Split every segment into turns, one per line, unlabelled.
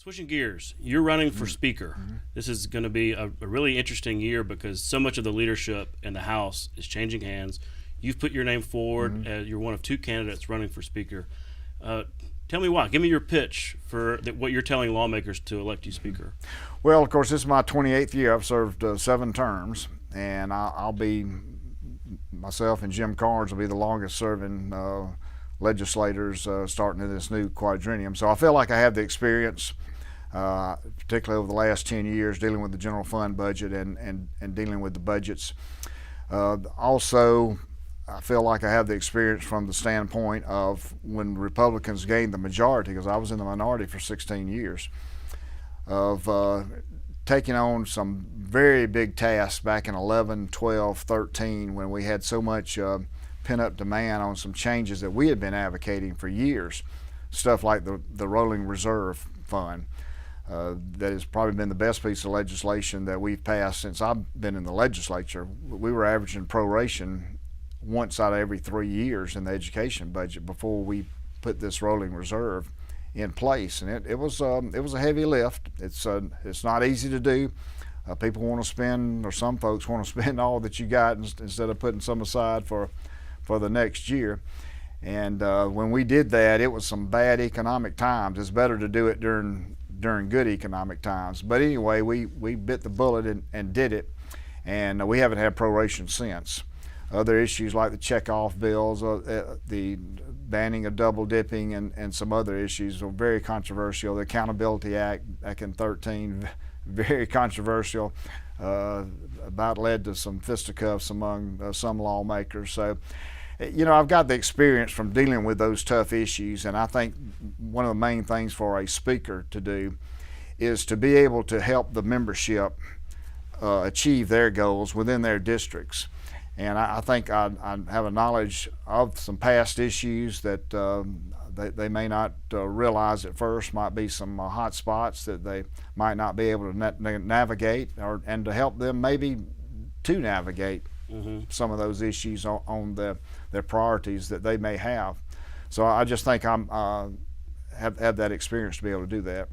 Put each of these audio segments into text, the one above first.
Switching gears, you're running for speaker. This is going to be a really interesting year because so much of the leadership in the House is changing hands. You've put your name forward. You're one of two candidates running for speaker. Tell me why. Give me your pitch for what you're telling lawmakers to elect you speaker.
Well, of course, this is my 28th year. I've served 7 terms, and I'll be, myself and Jim Carnes will be the longest serving legislators starting in this new quadrennium. So I feel like I have the experience, particularly over the last 10 years, dealing with the general fund budget and dealing with the budgets. Also, I feel like I have the experience from the standpoint of when Republicans gained the majority, because I was in the minority for 16 years, of taking on some very big tasks back in 11, 12, 13, when we had so much pent-up demand on some changes that we had been advocating for years. Stuff like the rolling reserve fund. That has probably been the best piece of legislation that we've passed since I've been in the legislature. We were averaging proration once out of every 3 years in the education budget before we put this rolling reserve in place, and it was a heavy lift. It's not easy to do. People want to spend, or some folks want to spend all that you got instead of putting some aside for the next year. And when we did that, it was some bad economic times. It's better to do it during good economic times. But anyway, we bit the bullet and did it, and we haven't had proration since. Other issues like the checkoff bills, the banning of double dipping, and some other issues were very controversial. The Accountability Act back in 13, very controversial, about led to some fisticuffs among some lawmakers. So, you know, I've got the experience from dealing with those tough issues, and I think one of the main things for a speaker to do is to be able to help the membership achieve their goals within their districts. And I think I have a knowledge of some past issues that they may not realize at first might be some hot spots that they might not be able to navigate, and to help them maybe to navigate some of those issues on their priorities that they may have. So I just think I have that experience to be able to do that.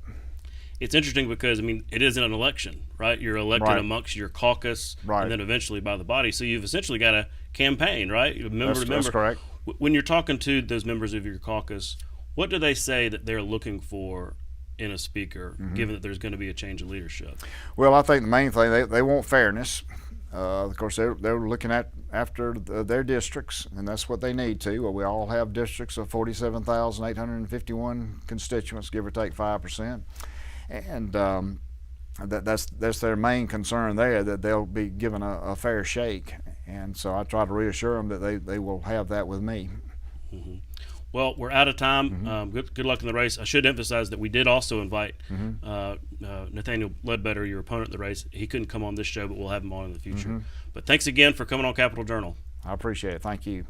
It's interesting because, I mean, it isn't an election, right? You're elected amongst your caucus and then eventually by the body. So you've essentially got a campaign, right? Member to member.
That's correct.
When you're talking to those members of your caucus, what do they say that they're looking for in a speaker, given that there's going to be a change in leadership?
Well, I think the main thing, they want fairness. Of course, they're looking after their districts, and that's what they need to. Well, we all have districts of 47,851 constituents, give or take 5%. And that's their main concern there, that they'll be given a fair shake. And so I try to reassure them that they will have that with me.
Well, we're out of time. Good luck in the race. I should emphasize that we did also invite Nathaniel Ledbetter, your opponent in the race. He couldn't come on this show, but we'll have him on in the future. But thanks again for coming on Capitol Journal.
I appreciate it. Thank you.